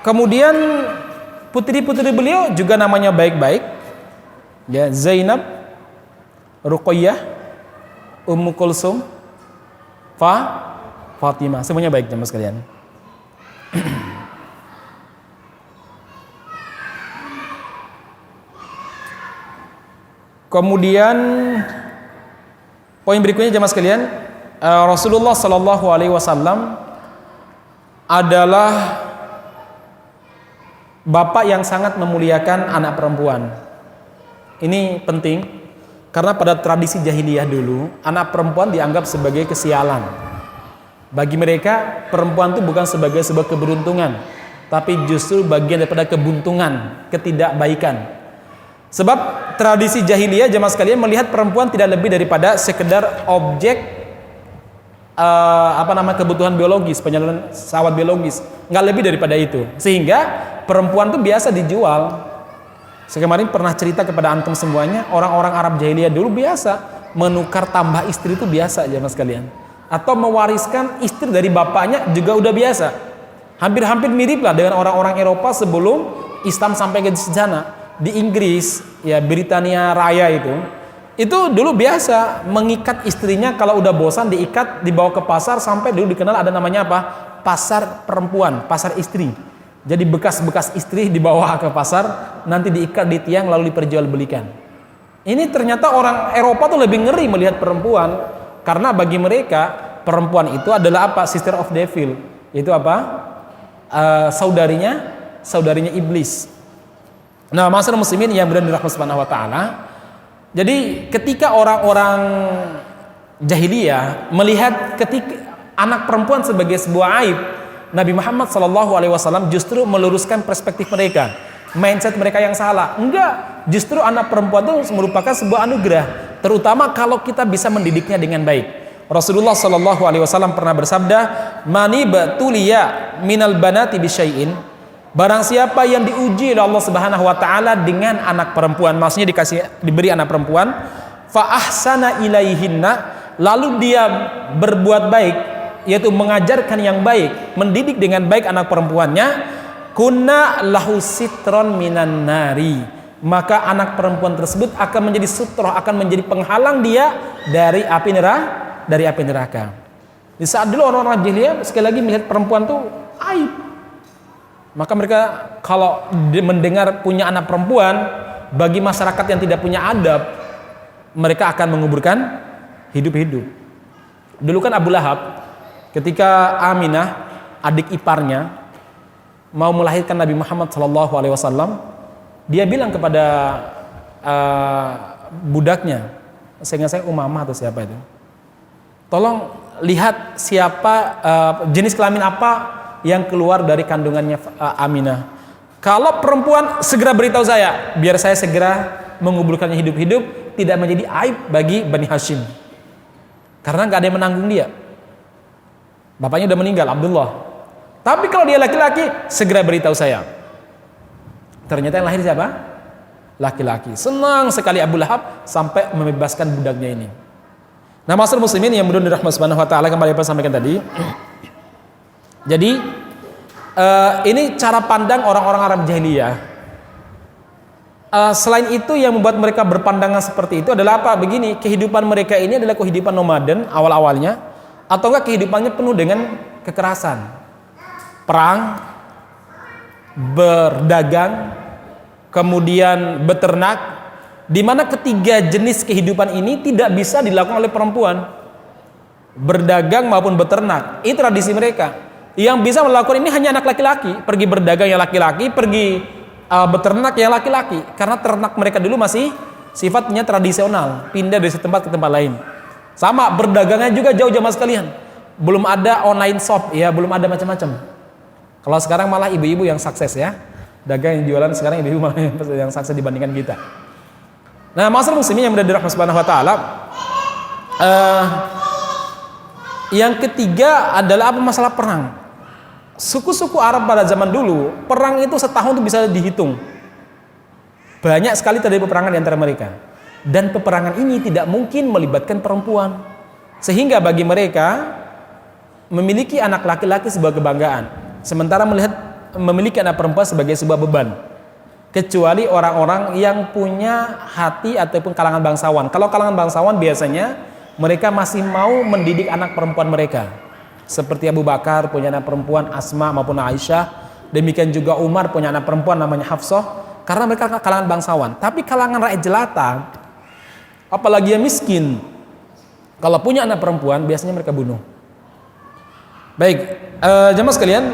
Kemudian putri-putri beliau juga namanya baik-baik. Ya, Zainab, Ruqayyah, Ummu Kulsum, Fatimah, semuanya baik jemaah sekalian. Kemudian poin berikutnya jemaah sekalian, Rasulullah Shallallahu Alaihi Wasallam adalah bapak yang sangat memuliakan anak perempuan. Ini penting karena pada tradisi jahiliyah dulu anak perempuan dianggap sebagai kesialan. Bagi mereka perempuan itu bukan sebagai sebuah keberuntungan, tapi justru bagian daripada kebuntungan, ketidakbaikan. Sebab tradisi jahiliyah jemaah sekalian melihat perempuan tidak lebih daripada sekedar objek kebutuhan biologis, penyaluran syahwat biologis, nggak lebih daripada itu. Sehingga perempuan tuh biasa dijual. Saya kemarin pernah cerita kepada antum semuanya, orang-orang Arab jahiliyah dulu biasa menukar tambah istri itu biasa jemaah sekalian. Atau mewariskan istri dari bapaknya juga udah biasa. Hampir-hampir mirip lah dengan orang-orang Eropa sebelum Islam sampai ke sana. Di Inggris, ya Britania Raya itu dulu biasa mengikat istrinya, kalau udah bosan diikat, dibawa ke pasar, sampai dulu dikenal ada namanya apa? Pasar perempuan, pasar istri. Jadi bekas-bekas istri dibawa ke pasar, nanti diikat di tiang lalu diperjualbelikan. Ini ternyata orang Eropa tuh lebih ngeri melihat perempuan, karena bagi mereka perempuan itu adalah apa? Sister of devil. Itu apa? Saudarinya iblis. Nah, masyarakat muslimin yang berdirahmati Subhanahu wa taala. Jadi ketika orang-orang jahiliyah melihat ketika anak perempuan sebagai sebuah aib, Nabi Muhammad SAW justru meluruskan perspektif mereka, mindset mereka yang salah. Enggak, justru anak perempuan itu merupakan sebuah anugerah, terutama kalau kita bisa mendidiknya dengan baik. Rasulullah SAW pernah bersabda, "Mani batuliya minal banati bisyai'in." Barang siapa yang diuji oleh Allah Subhanahu wa taala dengan anak perempuan, maksudnya diberi anak perempuan, fa ahsana ilaihinna, lalu dia berbuat baik, yaitu mengajarkan yang baik, mendidik dengan baik anak perempuannya, kunna lahu sitron minan nari, maka anak perempuan tersebut akan menjadi sutroh, akan menjadi penghalang dia dari api neraka. Di saat dulu orang-orang jahiliyah sekali lagi melihat perempuan tuh aib. Maka mereka kalau mendengar punya anak perempuan, bagi masyarakat yang tidak punya adab, mereka akan menguburkan hidup-hidup. Dulu kan Abu Lahab, ketika Aminah, adik iparnya, mau melahirkan Nabi Muhammad SAW, dia bilang kepada budaknya, saya Umamah atau siapa itu, tolong lihat siapa jenis kelamin apa yang keluar dari kandungannya Aminah. Kalau perempuan, segera beritahu saya, biar saya segera menguburkannya hidup-hidup, tidak menjadi aib bagi Bani Hashim. Karena nggak ada yang menanggung dia. Bapaknya udah meninggal, Abdullah. Tapi kalau dia laki-laki, segera beritahu saya. Ternyata yang lahir siapa? Laki-laki. Senang sekali Abu Lahab sampai membebaskan budaknya ini. Nah, masyarakat muslimin yang mudah dirahmati Subhanahu wa taala, kembali apa sampaikan tadi. Jadi ini cara pandang orang-orang Arab jahiliyah. Selain itu yang membuat mereka berpandangan seperti itu adalah apa? Begini, kehidupan mereka ini adalah kehidupan nomaden awal-awalnya, atau enggak kehidupannya penuh dengan kekerasan, perang, berdagang, kemudian beternak, di mana ketiga jenis kehidupan ini tidak bisa dilakukan oleh perempuan, berdagang maupun beternak. Itu tradisi mereka. Yang bisa melakukan ini hanya anak laki-laki, pergi berdagang yang laki-laki, pergi beternak yang laki-laki, karena ternak mereka dulu masih sifatnya tradisional, pindah dari satu tempat ke tempat lain. Sama berdagangnya juga jauh jamaah sekalian, belum ada online shop ya, belum ada macam-macam. Kalau sekarang malah ibu-ibu yang sukses ya, dagang yang jualan sekarang ibu-ibu malah yang sukses dibandingkan kita. Nah, masyarakat muslimin yang berada di rahmat Subhanahu wa taala, yang ketiga adalah apa? Masalah perang. Suku-suku Arab pada zaman dulu, perang itu setahun itu bisa dihitung. Banyak sekali terjadi peperangan di antara mereka. Dan peperangan ini tidak mungkin melibatkan perempuan. Sehingga bagi mereka memiliki anak laki-laki sebagai kebanggaan. Sementara memiliki anak perempuan sebagai sebuah beban. Kecuali orang-orang yang punya hati ataupun kalangan bangsawan. Kalau kalangan bangsawan biasanya mereka masih mau mendidik anak perempuan mereka. Seperti Abu Bakar punya anak perempuan Asma maupun Aisyah. Demikian juga Umar punya anak perempuan namanya Hafsah. Karena mereka kalangan bangsawan. Tapi kalangan rakyat jelata, apalagi yang miskin, kalau punya anak perempuan biasanya mereka bunuh. Baik, jemaah sekalian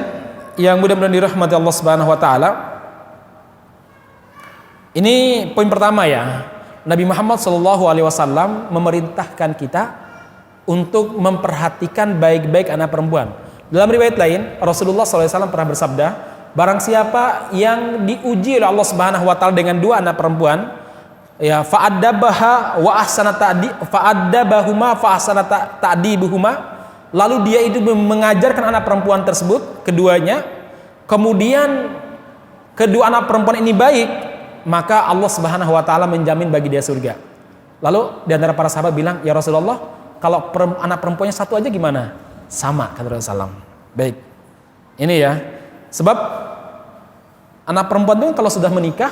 yang mudah-mudahan dirahmati Allah Subhanahu wa taala. Ini poin pertama ya. Nabi Muhammad SAW memerintahkan kita untuk memperhatikan baik-baik anak perempuan. Dalam riwayat lain, Rasulullah SAW pernah bersabda, barang siapa yang diuji oleh Allah Subhanahu wa taala dengan dua anak perempuan, ya fa'addabaha wa ahsana fa'addabahuma fa ahsana ta'dibuhuma, lalu dia itu mengajarkan anak perempuan tersebut keduanya, kemudian kedua anak perempuan ini baik, maka Allah Subhanahu wa taala menjamin bagi dia surga. Lalu di antara para sahabat bilang, "Ya Rasulullah, kalau anak perempuannya satu aja gimana?" Sama kata Rasulullah. Baik. Ini ya. Sebab anak perempuan itu kalau sudah menikah,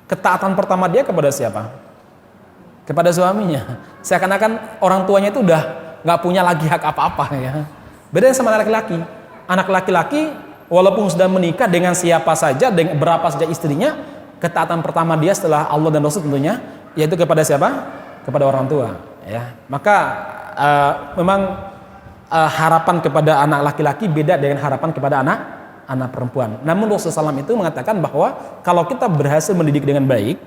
ketaatan pertama dia kepada siapa? Kepada suaminya. Seakan-akan orang tuanya itu udah nggak punya lagi hak apa-apa ya. Beda sama anak laki-laki. Anak laki-laki walaupun sudah menikah dengan siapa saja, dengan berapa saja istrinya, ketaatan pertama dia setelah Allah dan Rasul tentunya yaitu kepada siapa? Kepada orang tua. Ya. Maka memang harapan kepada anak laki-laki beda dengan harapan kepada anak perempuan. Namun Rasulullah SAW itu mengatakan bahwa kalau kita berhasil mendidik dengan baik,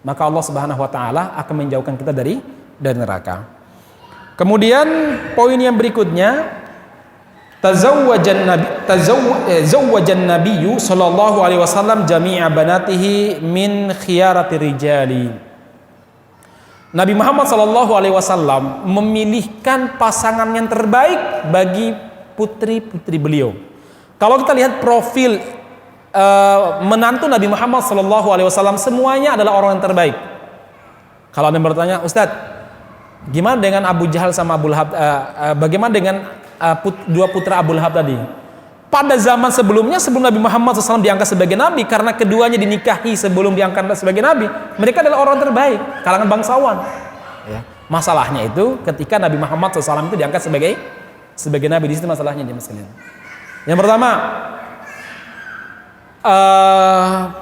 maka Allah Subhanahu wa taala akan menjauhkan kita dari neraka. Kemudian poin yang berikutnya, tazawwajan nabiyyu sallallahu alaihi wasallam jami'a banatihi min khiyarati rijali. Nabi Muhammad sallallahu alaihi wasallam memilihkan pasangan yang terbaik bagi putri-putri beliau. Kalau kita lihat profil menantu Nabi Muhammad sallallahu alaihi wasallam, semuanya adalah orang yang terbaik. Kalau Anda bertanya, "Ustadz, gimana dengan Abu Jahal sama Abu Lahab? Bagaimana dengan dua putra Abu Lahab tadi?" Pada zaman sebelumnya, sebelum Nabi Muhammad SAW diangkat sebagai Nabi, karena keduanya dinikahi sebelum diangkat sebagai Nabi, mereka adalah orang terbaik, kalangan bangsawan. Ya. Masalahnya itu ketika Nabi Muhammad SAW itu diangkat sebagai Nabi, di situ masalahnya jemaah sekalian. Yang pertama,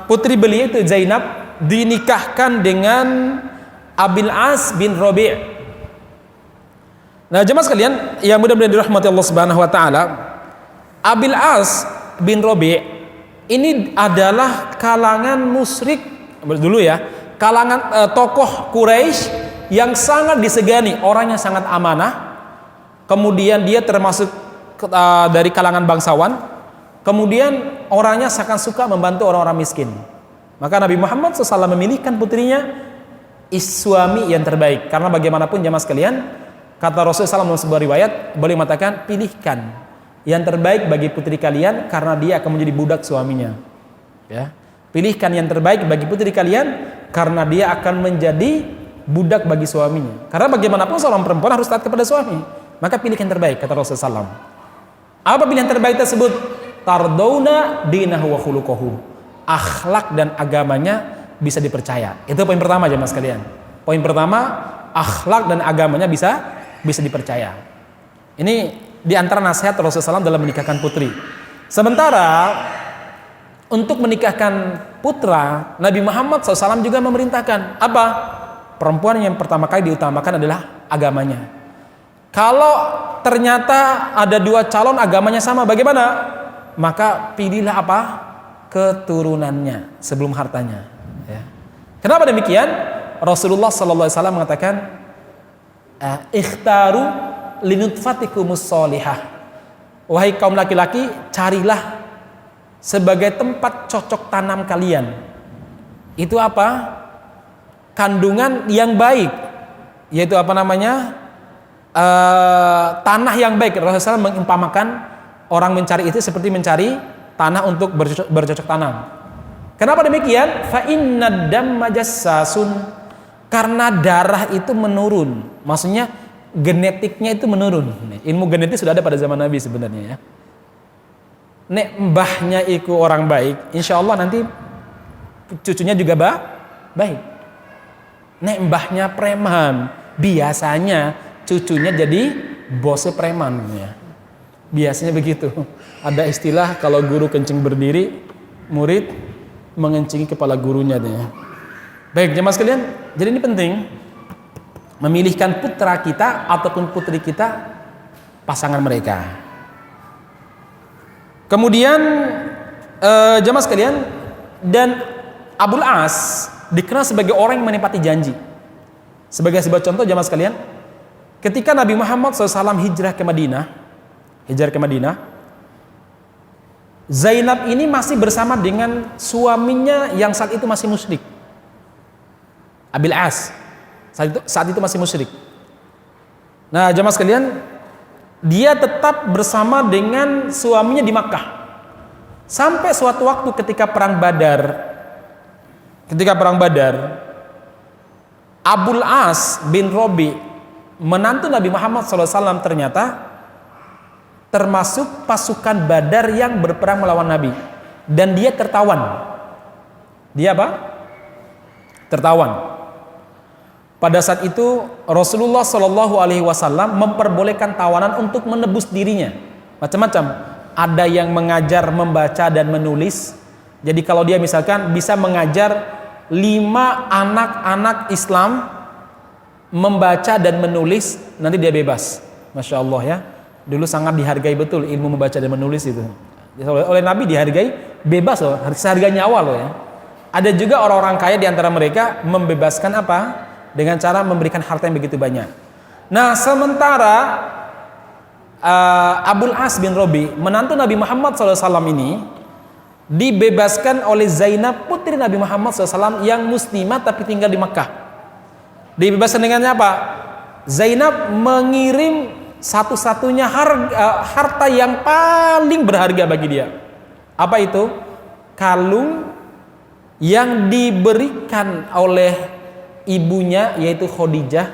putri beliau itu Zainab dinikahkan dengan Abil As bin Rabi'. Nah, jemaah sekalian yang mudah-mudahan dirahmati Allah Subhanahu wa taala, Abil As bin Rabi' ini adalah kalangan musyrik dulu ya, kalangan tokoh Quraisy yang sangat disegani, orangnya sangat amanah. Kemudian dia termasuk dari kalangan bangsawan. Kemudian orangnya sangat suka membantu orang-orang miskin. Maka Nabi Muhammad SAW memilihkan putrinya suami yang terbaik. Karena bagaimanapun jemaah sekalian, kata Rasulullah SAW dalam sebuah riwayat, boleh mengatakan, pilihkan yang terbaik bagi putri kalian karena dia akan menjadi budak suaminya. Ya. Pilihkan yang terbaik bagi putri kalian karena dia akan menjadi budak bagi suaminya. Karena bagaimanapun seorang perempuan harus taat kepada suami. Maka pilih yang terbaik, kata Rasulullah SAW. Apa pilihan terbaik tersebut? Tardawna dinahu wa khuluquhu. Akhlak dan agamanya bisa dipercaya. Itu poin pertama jemaah sekalian. Poin pertama, akhlak dan agamanya bisa dipercaya. Ini di antara nasihat Rasulullah SAW dalam menikahkan putri. Sementara untuk menikahkan putra, Nabi Muhammad SAW juga memerintahkan apa? Perempuan yang pertama kali diutamakan adalah agamanya. Kalau ternyata ada dua calon agamanya sama, bagaimana? Maka pilihlah apa? Keturunannya sebelum hartanya. Ya. Kenapa demikian? Rasulullah SAW mengatakan, ikhtaru linutfatikumus solihah. Wahai kaum laki-laki, carilah sebagai tempat cocok tanam kalian. Itu apa? Kandungan yang baik, yaitu apa namanya? Tanah yang baik. Rasulullah SAW mengumpamakan orang mencari itu seperti mencari tanah untuk bercocok tanam. Kenapa demikian? Fa innad damma jassasun. Karena darah itu menurun, maksudnya genetiknya itu menurun. Ilmu genetik sudah ada pada zaman Nabi sebenarnya ya. Nek mbahnya itu orang baik, insya Allah nanti cucunya juga baik. Nek mbahnya preman, biasanya cucunya jadi bosnya preman ya. Biasanya begitu. Ada istilah kalau guru kencing berdiri, murid mengencingi kepala gurunya ya. Baik jemaah sekalian, jadi ini penting memilihkan putra kita ataupun putri kita pasangan mereka. Kemudian jemaah sekalian, dan Abul As dikenal sebagai orang yang menepati janji. Sebagai sebuah contoh jemaah sekalian, ketika Nabi Muhammad SAW hijrah ke Madinah, Zainab ini masih bersama dengan suaminya yang saat itu masih musyrik. Abil As saat itu masih musyrik. Nah jemaah sekalian, dia tetap bersama dengan suaminya di Makkah sampai suatu waktu ketika perang Badar, Abul As bin Robi, menantu Nabi Muhammad SAW, ternyata termasuk pasukan Badar yang berperang melawan Nabi, dan dia tertawan. Dia apa? Tertawan. Pada saat itu Rasulullah SAW memperbolehkan tawanan untuk menebus dirinya. Macam-macam. Ada yang mengajar membaca dan menulis. Jadi kalau dia misalkan bisa mengajar 5 anak-anak Islam membaca dan menulis, nanti dia bebas. Masya Allah ya. Dulu sangat dihargai betul ilmu membaca dan menulis itu. Oleh Nabi dihargai, bebas loh, seharga nyawa loh ya. Ada juga orang-orang kaya di antara mereka membebaskan apa? Dengan cara memberikan harta yang begitu banyak. Nah sementara Abul As bin Robi, menantu Nabi Muhammad SAW ini, dibebaskan oleh Zainab, putri Nabi Muhammad SAW yang muslimah tapi tinggal di Makkah. Dibebaskan dengannya apa? Zainab mengirim satu-satunya harta yang paling berharga bagi dia. Apa itu? Kalung yang diberikan oleh ibunya, yaitu Khadijah.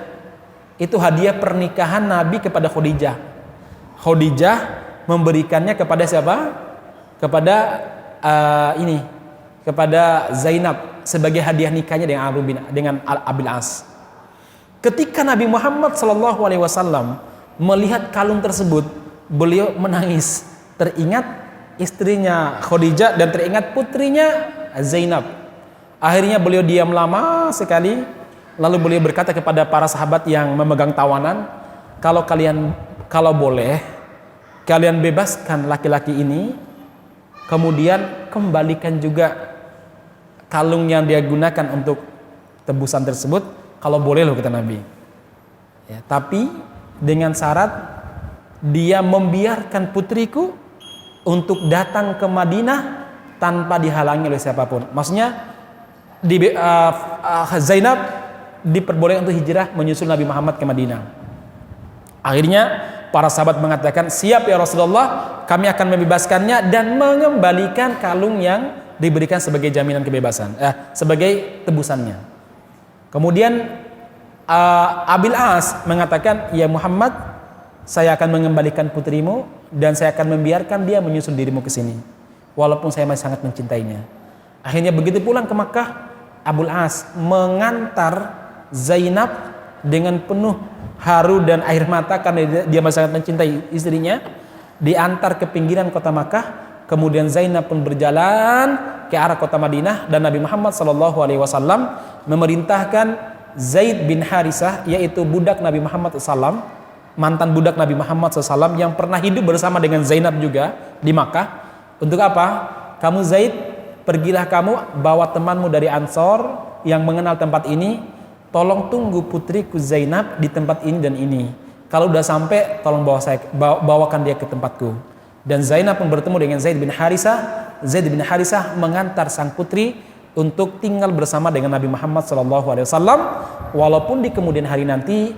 Itu hadiah pernikahan Nabi kepada Khadijah. Khadijah memberikannya kepada siapa? Kepada kepada Zainab sebagai hadiah nikahnya dengan Abil As. Ketika Nabi Muhammad SAW melihat kalung tersebut, beliau menangis. Teringat istrinya Khadijah dan teringat putrinya Zainab. Akhirnya beliau diam lama sekali, lalu beliau berkata kepada para sahabat yang memegang tawanan, kalau boleh kalian bebaskan laki-laki ini, kemudian kembalikan juga kalung yang dia gunakan untuk tebusan tersebut, kalau boleh loh, kata Nabi ya, tapi dengan syarat dia membiarkan putriku untuk datang ke Madinah tanpa dihalangi oleh siapapun. Maksudnya Zainab diperbolehkan untuk hijrah menyusul Nabi Muhammad ke Madinah. Akhirnya para sahabat mengatakan, siap ya Rasulullah, kami akan membebaskannya dan mengembalikan kalung yang diberikan sebagai jaminan kebebasan, sebagai tebusannya. Kemudian Abil As mengatakan, ya Muhammad, saya akan mengembalikan putrimu dan saya akan membiarkan dia menyusul dirimu ke sini, walaupun saya masih sangat mencintainya. Akhirnya begitu pulang ke Makkah, Abul As mengantar Zainab dengan penuh haru dan air mata karena dia masih sangat mencintai istrinya, diantar ke pinggiran kota Makkah, Kemudian Zainab pun berjalan ke arah kota Madinah dan Nabi Muhammad SAW memerintahkan Zaid bin Harisah, yaitu budak Nabi Muhammad SAW, mantan budak Nabi Muhammad SAW yang pernah hidup bersama dengan Zainab juga di Makkah. Untuk apa? Kamu Zaid, pergilah kamu bawa temanmu dari Ansor yang mengenal tempat ini, tolong tunggu putriku Zainab di tempat ini dan ini. Kalau udah sampai, tolong bawakan dia ke tempatku. Dan Zainab pun bertemu dengan Zaid bin Harisah. Zaid bin Harisah mengantar sang putri untuk tinggal bersama dengan Nabi Muhammad SAW. Walaupun di kemudian hari nanti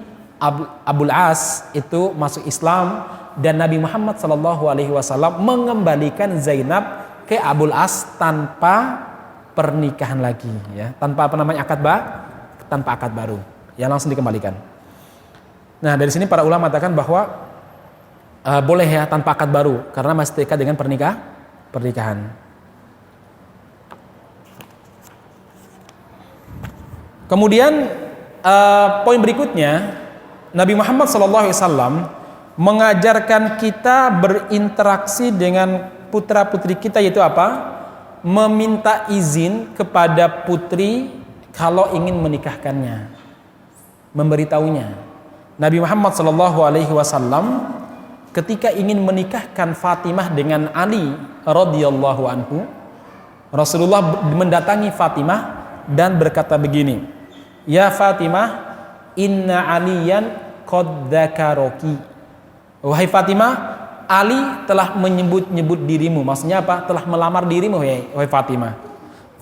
Abul As itu masuk Islam dan Nabi Muhammad SAW mengembalikan Zainab ke Abul As tanpa pernikahan lagi, ya, tanpa tanpa akad baru, ya, langsung dikembalikan. Nah, dari sini para ulama mengatakan bahwa boleh ya tanpa akad baru karena masih terikat dengan pernikahan. Kemudian poin berikutnya, Nabi Muhammad SAW mengajarkan kita berinteraksi dengan putra-putri kita, yaitu apa? Meminta izin kepada putri kalau ingin menikahkannya, memberitahunya. Nabi Muhammad SAW ketika ingin menikahkan Fatimah dengan Ali radhiyallahu anhu, Rasulullah mendatangi Fatimah dan berkata begini, "Ya Fatimah, inna Aliyan qad dzakaraki." Wahai Fatimah, Ali telah menyebut-nyebut dirimu. Maksudnya apa? Telah melamar dirimu, wahai Fatimah.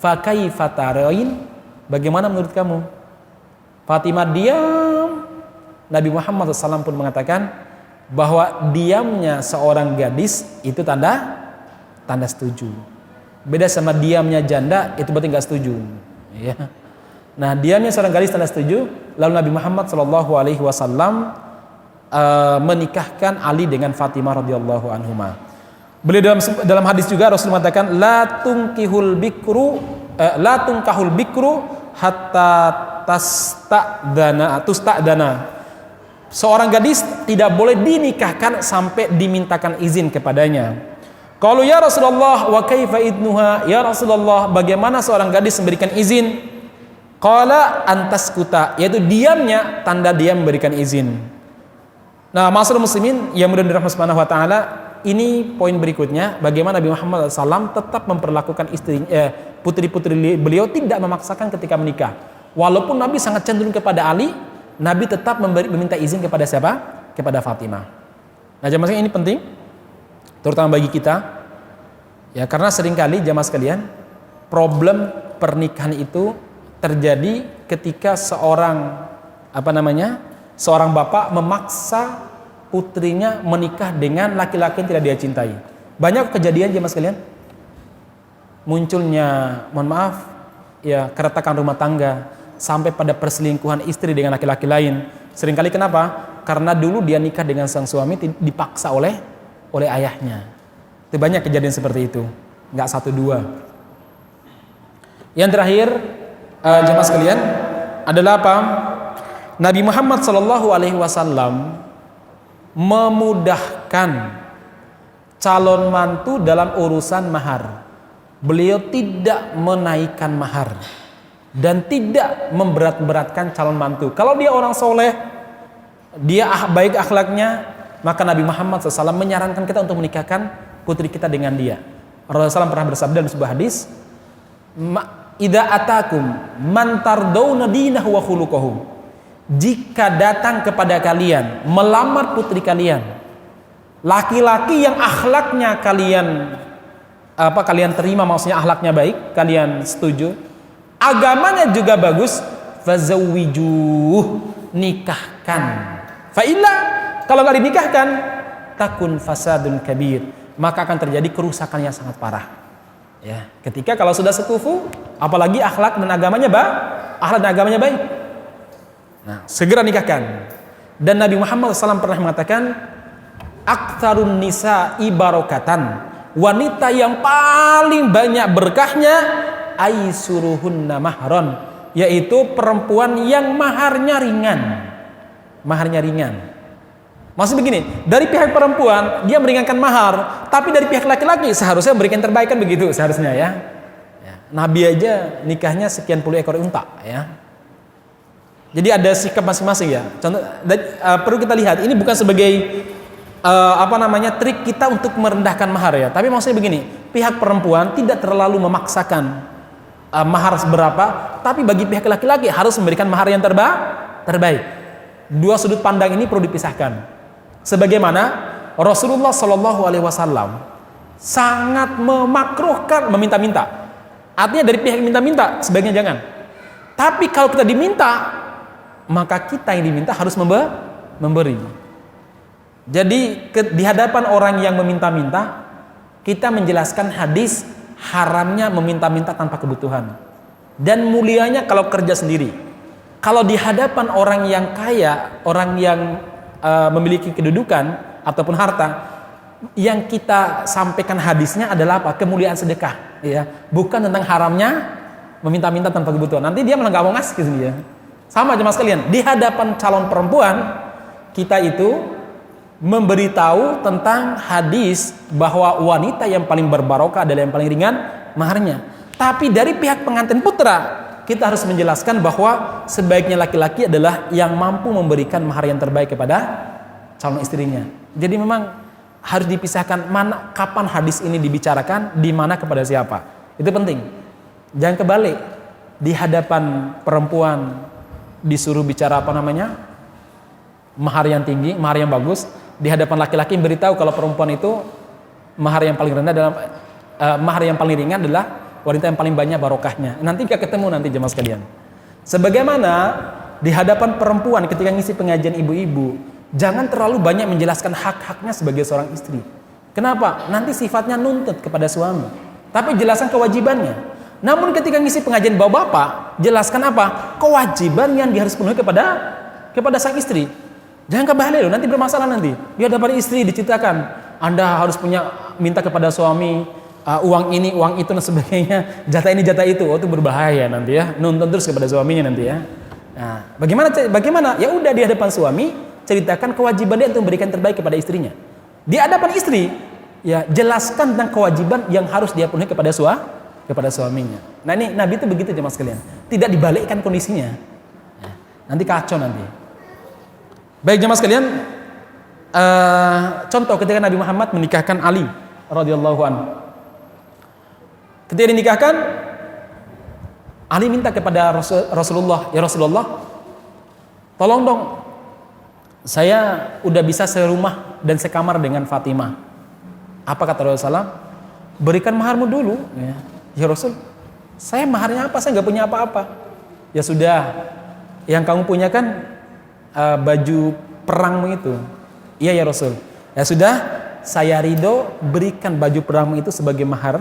Fa kaifa tarain? Bagaimana menurut kamu? Fatimah diam. Nabi Muhammad SAW pun mengatakan bahwa diamnya seorang gadis itu tanda setuju. Beda sama diamnya janda, itu berarti nggak setuju. Ya. Nah, diamnya seorang gadis tanda setuju. Lalu Nabi Muhammad SAW menikahkan Ali dengan Fatimah radhiyallahu anhuma. Beliau dalam hadis juga Rasul mengatakan la tunkahul bikru hatta tusta'dana. Seorang gadis tidak boleh dinikahkan sampai dimintakan izin kepadanya. Qalu ya Rasulullah wa kaifa idnuha? Ya Rasulullah, bagaimana seorang gadis memberikan izin? Qala antaskuta, yaitu diamnya tanda dia memberikan izin. Nah, ma'asyiral muslimin yang mudah dirahmati Subhanahu wa taala, ini poin berikutnya, bagaimana Nabi Muhammad SAW tetap memperlakukan putri-putri beliau tidak memaksakan ketika menikah. Walaupun Nabi sangat cenderung kepada Ali, Nabi tetap meminta izin kepada siapa? Kepada Fatimah. Nah, jamaah sekalian, ini penting terutama bagi kita. Ya, karena seringkali jamaah sekalian, problem pernikahan itu terjadi ketika seorang bapak memaksa putrinya menikah dengan laki-laki yang tidak dia cintai. Banyak kejadian jemaah sekalian, munculnya, mohon maaf, ya, keretakan rumah tangga sampai pada perselingkuhan istri dengan laki-laki lain. Seringkali kenapa? Karena dulu dia nikah dengan sang suami dipaksa oleh ayahnya. Itu banyak kejadian seperti itu, nggak satu dua. Yang terakhir, jemaah sekalian, adalah apa? Nabi Muhammad SAW memudahkan calon mantu dalam urusan mahar. Beliau tidak menaikkan mahar dan tidak memberat-beratkan calon mantu. Kalau dia orang soleh, dia baik akhlaknya, maka Nabi Muhammad SAW menyarankan kita untuk menikahkan putri kita dengan dia. Rasulullah SAW pernah bersabda dalam sebuah hadis, "Idza atakum man tardawna dinahu wa khuluquhu." Jika datang kepada kalian melamar putri kalian laki-laki yang akhlaknya kalian terima, maksudnya akhlaknya baik, kalian setuju, agamanya juga bagus, fazawwijuh, nikahkan. Fa illa, kalau nggak dinikahkan, takun fasadun kabir, maka akan terjadi kerusakan yang sangat parah. Ya, ketika kalau sudah sekufu, apalagi akhlak dan agamanya baik. Nah, segera nikahkan. Dan Nabi Muhammad SAW pernah mengatakan, aktsarun nisa'i barakatan, wanita yang paling banyak berkahnya aisuruhunna mahron, yaitu perempuan yang maharnya ringan. Maksudnya begini, dari pihak perempuan dia meringankan mahar, tapi dari pihak laki-laki seharusnya memberikan terbaik kan begitu seharusnya ya. Nabi aja nikahnya sekian puluh ekor unta ya. Jadi ada sikap masing-masing ya. Contoh, perlu kita lihat ini bukan sebagai trik kita untuk merendahkan mahar ya. Tapi maksudnya begini, pihak perempuan tidak terlalu memaksakan mahar seberapa, tapi bagi pihak laki-laki harus memberikan mahar yang terbaik. Dua sudut pandang ini perlu dipisahkan. Sebagaimana Rasulullah Shallallahu Alaihi Wasallam sangat memakruhkan meminta-minta. Artinya dari pihak minta-minta sebaiknya jangan. Tapi kalau kita diminta, maka kita yang diminta harus memberi. Jadi di hadapan orang yang meminta-minta, kita menjelaskan hadis haramnya meminta-minta tanpa kebutuhan dan mulianya kalau kerja sendiri. Kalau di hadapan orang yang kaya, orang yang memiliki kedudukan ataupun harta, yang kita sampaikan hadisnya adalah apa? Kemuliaan sedekah, ya, bukan tentang haramnya meminta-minta tanpa kebutuhan. Nanti dia malah nggak mau ngasih gitu ya. Sama jemaah sekalian, di hadapan calon perempuan kita itu memberitahu tentang hadis bahwa wanita yang paling berbarokah adalah yang paling ringan maharnya. Tapi dari pihak pengantin putra kita harus menjelaskan bahwa sebaiknya laki-laki adalah yang mampu memberikan mahar yang terbaik kepada calon istrinya. Jadi memang harus dipisahkan mana kapan hadis ini dibicarakan, di mana kepada siapa. Itu penting. Jangan kebalik. Di hadapan perempuan disuruh bicara mahar yang tinggi, mahar yang bagus. Di hadapan laki-laki beritahu kalau perempuan itu mahar yang paling rendah dalam mahar yang paling ringan adalah wanita yang paling banyak barokahnya. Nanti gak ketemu nanti jemaah sekalian. Sebagaimana di hadapan perempuan ketika ngisi pengajian ibu-ibu, jangan terlalu banyak menjelaskan hak-haknya sebagai seorang istri. Kenapa? Nanti sifatnya nuntut kepada suami. Tapi jelaskan kewajibannya. Namun ketika ngisi pengajian bapak-bapak, jelaskan apa? Kewajiban yang dia harus penuhi kepada sang istri. Jangan kebalik loh, nanti bermasalah nanti. Di hadapan istri diceritakan, Anda harus minta kepada suami uang ini, uang itu dan sebagainya, jatah ini, jatah itu. Oh, itu berbahaya nanti ya. Nuntun terus kepada suaminya nanti ya. Nah, bagaimana? Ya udah di hadapan suami ceritakan kewajiban dia untuk memberikan terbaik kepada istrinya. Di hadapan istri, ya jelaskan tentang kewajiban yang harus dia penuhi kepada suaminya. Nah, ini Nabi itu begitu jemaah sekalian. Tidak dibalikkan kondisinya. Nanti kacau nanti. Baik jemaah sekalian, contoh ketika Nabi Muhammad menikahkan Ali radhiyallahu anhu. Ketika dinikahkan, Ali minta kepada Rasulullah, ya Rasulullah, tolong dong, saya udah bisa serumah dan sekamar dengan Fatimah. Apa kata Rasulullah? Berikan maharmu dulu. Ya Rasul, saya maharnya apa? Saya nggak punya apa-apa. Ya sudah, yang kamu punya kan baju perangmu itu. Iya ya Rasul. Ya sudah, saya ridho berikan baju perangmu itu sebagai mahar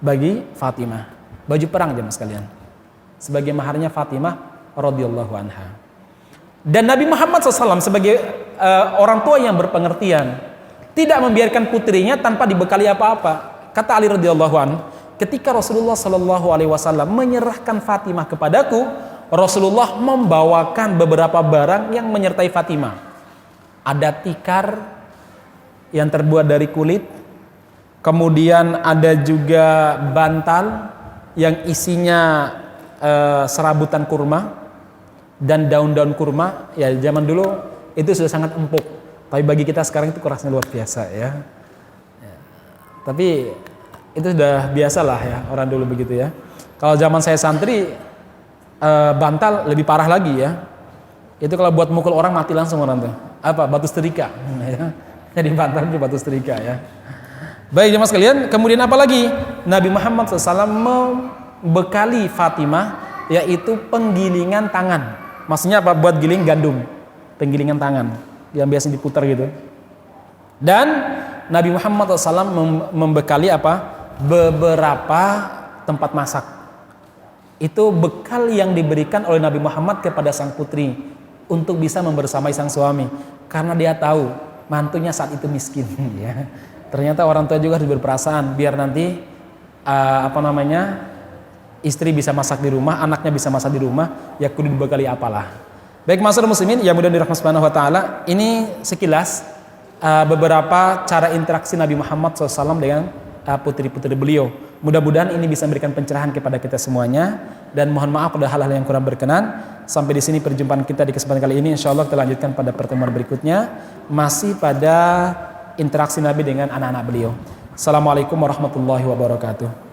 bagi Fatimah. Baju perang jemaah sekalian. Sebagai maharnya Fatimah radhiyallahu anha. Dan Nabi Muhammad SAW sebagai orang tua yang berpengertian, tidak membiarkan putrinya tanpa dibekali apa-apa. Kata Ali radhiyallahu anhu, ketika Rasulullah SAW menyerahkan Fatimah kepadaku, Rasulullah membawakan beberapa barang yang menyertai Fatimah. Ada tikar yang terbuat dari kulit, kemudian ada juga bantal yang isinya serabutan kurma dan daun-daun kurma. Ya zaman dulu itu sudah sangat empuk, tapi bagi kita sekarang itu kerasnya luar biasa ya. Tapi itu sudah biasa lah ya, orang dulu begitu ya. Kalau zaman saya santri, bantal lebih parah lagi ya. Itu kalau buat mukul orang mati langsung orang tuh. Apa? Batu setrika. Jadi bantal itu batu setrika ya. Baik jemaah sekalian, kemudian apa lagi? Nabi Muhammad SAW membekali Fatimah yaitu penggilingan tangan. Maksudnya apa? Buat giling gandum. Penggilingan tangan yang biasa diputar gitu. Dan Nabi Muhammad SAW membekali apa? Beberapa tempat masak. Itu bekal yang diberikan oleh Nabi Muhammad kepada sang putri untuk bisa membersamai sang suami, karena dia tahu mantunya saat itu miskin ya. Ternyata orang tua juga harus berperasaan biar nanti istri bisa masak di rumah, anaknya bisa masak di rumah, ya kudu dibekali apalah. Baik masyarakat muslimin yang mudah dirahmati Subhanahu wa taala, ini sekilas beberapa cara interaksi Nabi Muhammad SAW dengan putri-putri beliau. Mudah-mudahan ini bisa memberikan pencerahan kepada kita semuanya, dan mohon maaf pada hal-hal yang kurang berkenan. Sampai di sini perjumpaan kita di kesempatan kali ini. Insya Allah kita lanjutkan pada pertemuan berikutnya, masih pada interaksi Nabi dengan anak-anak beliau. Assalamualaikum warahmatullahi wabarakatuh.